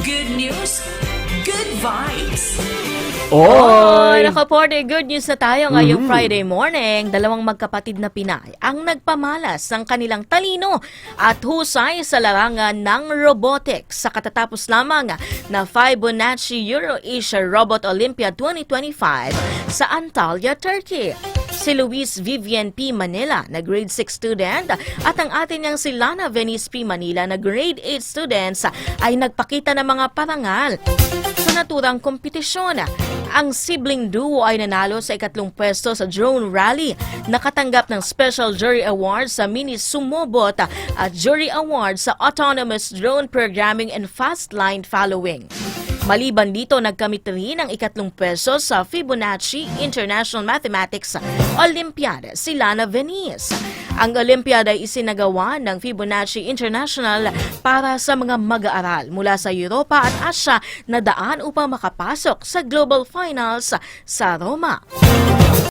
Good news, good vibes. Oy! Nakaporte, good news na tayo ngayong Friday morning. Dalawang magkapatid na Pinay ang nagpamalas ng kanilang talino at husay sa larangan ng robotics sa katatapos lamang na Fibonacci Euro-Asia Robot Olympia 2025 sa Antalya, Turkey. Si Luis Vivian P. Manila na grade 6 student at ang atin niyang si Lana Venice P. Manila na grade 8 students ay nagpakita ng mga parangal sa naturang kompetisyon. Ang sibling duo ay nanalo sa ikatlong pwesto sa drone rally, nakatanggap ng Special Jury Award sa Mini Sumobot at Jury Award sa Autonomous Drone Programming and Fast Line Following. Maliban dito, nagkamit rin ang ikatlong pwesto sa Fibonacci International Mathematics Olympiad si Lana Venice. Ang Olympiad ay isinagawa ng Fibonacci International para sa mga mag-aaral mula sa Europa at Asia na daan upang makapasok sa Global Finals sa Roma.